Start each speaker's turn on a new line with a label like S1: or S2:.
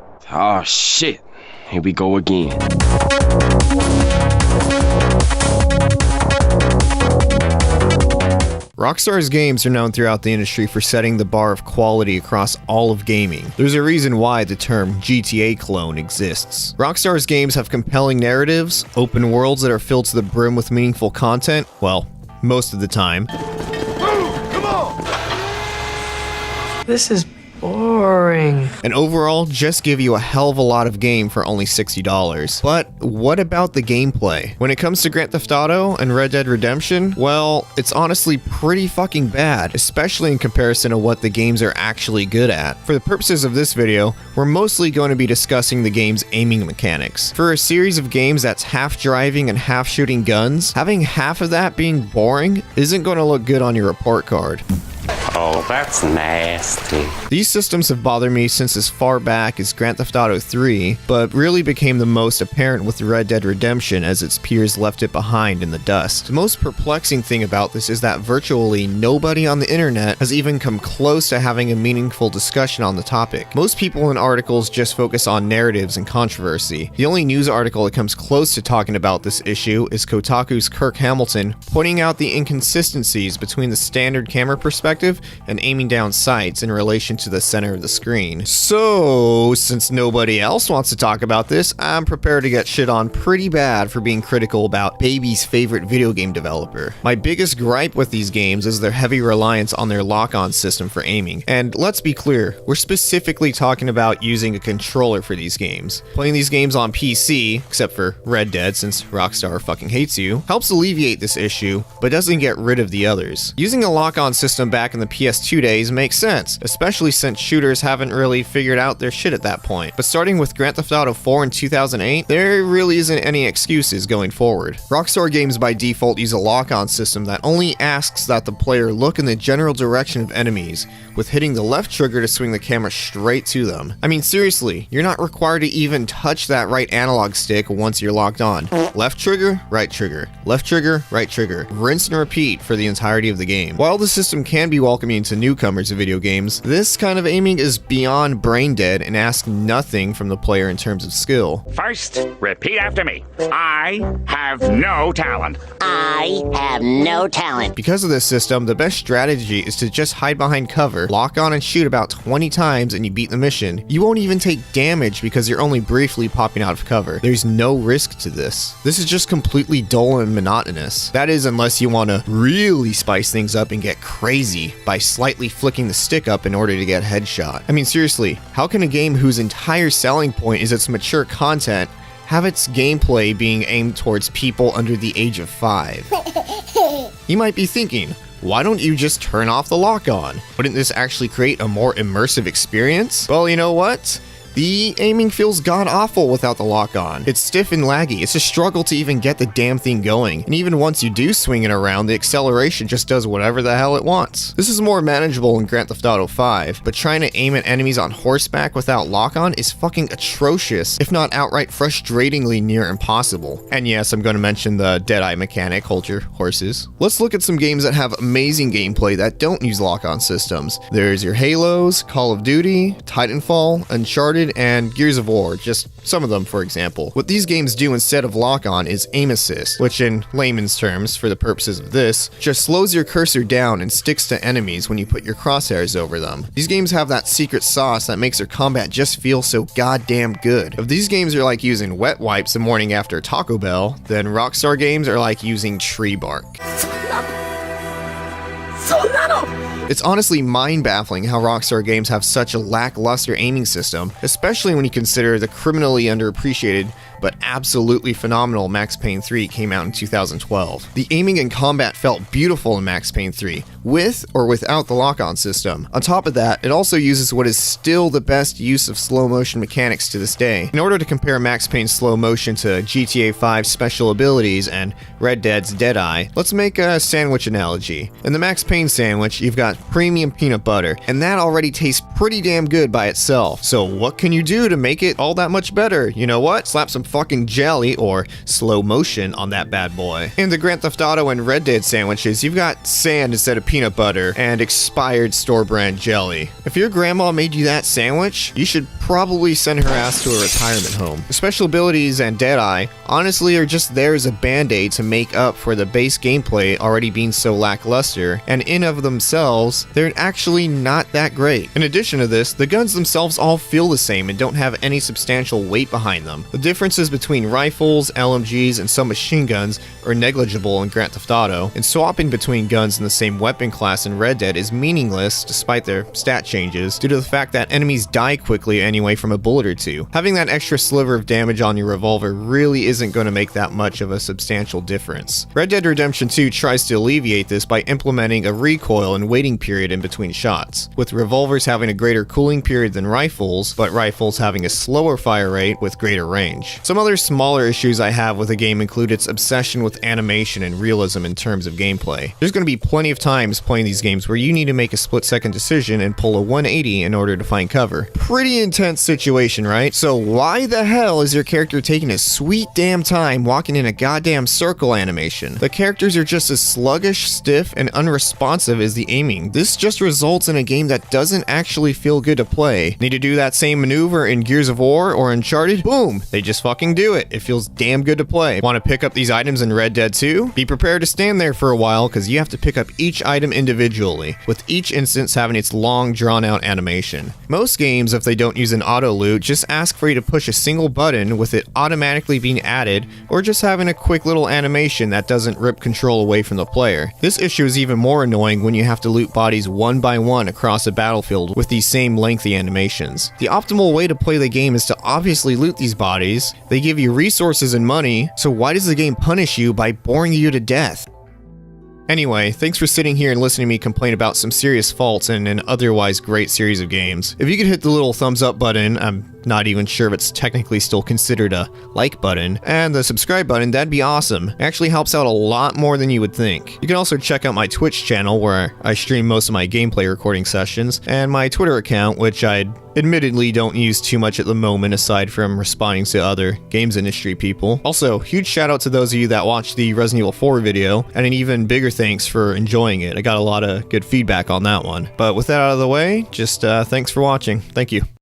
S1: Oh shit, here we go again.
S2: Rockstar's games are known throughout the industry for setting the bar of quality across all of gaming. There's a reason why the term GTA clone exists. Rockstar's games have compelling narratives, open worlds that are filled to the brim with meaningful content, well, most of the time.
S3: Come on!
S4: This is boring.
S2: And overall, just give you a hell of a lot of game for only $60. But what about the gameplay? When it comes to Grand Theft Auto and Red Dead Redemption, well, it's honestly pretty fucking bad, especially in comparison to what the games are actually good at. For the purposes of this video, we're mostly going to be discussing the game's aiming mechanics. For a series of games that's half driving and half shooting guns, having half of that being boring isn't going to look good on your report card.
S5: Oh, that's nasty.
S2: These systems have bothered me since as far back as Grand Theft Auto 3, but really became the most apparent with Red Dead Redemption as its peers left it behind in the dust. The most perplexing thing about this is that virtually nobody on the internet has even come close to having a meaningful discussion on the topic. Most people in articles just focus on narratives and controversy. The only news article that comes close to talking about this issue is Kotaku's Kirk Hamilton pointing out the inconsistencies between the standard camera perspective and aiming down sights in relation to the center of the screen. So, since nobody else wants to talk about this, I'm prepared to get shit on pretty bad for being critical about baby's favorite video game developer. My biggest gripe with these games is their heavy reliance on their lock-on system for aiming. And let's be clear, we're specifically talking about using a controller for these games. Playing these games on PC, except for Red Dead since Rockstar fucking hates you, helps alleviate this issue, but doesn't get rid of the others. Using a lock-on system back in the PS2 days makes sense, especially since shooters haven't really figured out their shit at that point. But starting with Grand Theft Auto 4 in 2008, there really isn't any excuses going forward. Rockstar games by default use a lock-on system that only asks that the player look in the general direction of enemies, with hitting the left trigger to swing the camera straight to them. I mean, seriously, you're not required to even touch that right analog stick once you're locked on. Left trigger, right trigger, left trigger, right trigger. Rinse and repeat for the entirety of the game. While the system can be welcoming to newcomers of video games, this kind of aiming is beyond brain dead and asks nothing from the player in terms of skill.
S6: First, repeat after me. I have no talent.
S7: I have no talent.
S2: Because of this system, the best strategy is to just hide behind cover, lock on and shoot about 20 times and you beat the mission. You won't even take damage because you're only briefly popping out of cover. There's no risk to this. This is just completely dull and monotonous. That is, unless you want to really spice things up and get crazy by slightly flicking the stick up in order to get headshot. I mean, seriously, how can a game whose entire selling point is its mature content have its gameplay being aimed towards people under the age of 5? You might be thinking, why don't you just turn off the lock-on? Wouldn't this actually create a more immersive experience? Well, you know what? The aiming feels god-awful without the lock-on. It's stiff and laggy. It's a struggle to even get the damn thing going. And even once you do swing it around, the acceleration just does whatever the hell it wants. This is more manageable in Grand Theft Auto 5, but trying to aim at enemies on horseback without lock-on is fucking atrocious, if not outright frustratingly near impossible. And yes, I'm going to mention the Deadeye mechanic, hold your horses. Let's look at some games that have amazing gameplay that don't use lock-on systems. There's your Halos, Call of Duty, Titanfall, Uncharted, and Gears of War, just some of them for example. What these games do instead of lock-on is aim assist, which in layman's terms, for the purposes of this, just slows your cursor down and sticks to enemies when you put your crosshairs over them. These games have that secret sauce that makes their combat just feel so goddamn good. If these games are like using wet wipes the morning after Taco Bell, then Rockstar games are like using tree bark. It's honestly mind-baffling how Rockstar games have such a lackluster aiming system, especially when you consider the criminally underappreciated but absolutely phenomenal Max Payne 3 came out in 2012. The aiming and combat felt beautiful in Max Payne 3, with or without the lock-on system. On top of that, it also uses what is still the best use of slow motion mechanics to this day. In order to compare Max Payne's slow motion to GTA 5's special abilities and Red Dead's Deadeye, let's make a sandwich analogy. In the Max Payne sandwich, you've got premium peanut butter, and that already tastes pretty damn good by itself. So what can you do to make it all that much better? You know what? Slap some fucking jelly or slow motion on that bad boy. In the Grand Theft Auto and Red Dead sandwiches, you've got sand instead of peanut butter and expired store brand jelly. If your grandma made you that sandwich, you should probably send her ass to a retirement home. The special abilities and Deadeye honestly are just there as a band-aid to make up for the base gameplay already being so lackluster, and in of themselves, they're actually not that great. In addition to this, the guns themselves all feel the same and don't have any substantial weight behind them. The differences between rifles, LMGs, and some machine guns are negligible in Grand Theft Auto, and swapping between guns in the same weapon class in Red Dead is meaningless despite their stat changes, due to the fact that enemies die quickly anyway from a bullet or two. Having that extra sliver of damage on your revolver really isn't going to make that much of a substantial difference. Red Dead Redemption 2 tries to alleviate this by implementing a recoil and waiting period in between shots, with revolvers having a greater cooling period than rifles, but rifles having a slower fire rate with greater range. Some other smaller issues I have with the game include its obsession with animation and realism in terms of gameplay. There's going to be plenty of times playing these games where you need to make a split-second decision and pull a 180 in order to find cover. Pretty intense situation, right? So why the hell is your character taking a sweet damn time walking in a goddamn circle animation? The characters are just as sluggish, stiff, and unresponsive as the aiming. This just results in a game that doesn't actually feel good to play. Need to do that same maneuver in Gears of War or Uncharted? Boom! They just fucking do it. It feels damn good to play. Want to pick up these items in Red Dead 2? Be prepared to stand there for a while because you have to pick up each item individually, with each instance having its long drawn-out animation. Most games, if they don't use an auto loot, just ask for you to push a single button with it automatically being added, or just having a quick little animation that doesn't rip control away from the player. This issue is even more annoying when you have to loot bodies one by one across a battlefield with these same lengthy animations. The optimal way to play the game is to obviously loot these bodies. They give you resources and money, so why does the game punish you by boring you to death? Anyway, thanks for sitting here and listening to me complain about some serious faults in an otherwise great series of games. If you could hit the little thumbs up button, I'm not even sure if it's technically still considered a like button, and the subscribe button, that'd be awesome. It actually helps out a lot more than you would think. You can also check out my Twitch channel where I stream most of my gameplay recording sessions, and my Twitter account, which I admittedly don't use too much at the moment aside from responding to other games industry people. Also, huge shout out to those of you that watched the Resident Evil 4 video, and an even bigger thanks for enjoying it. I got a lot of good feedback on that one. But with that out of the way, just thanks for watching. Thank you.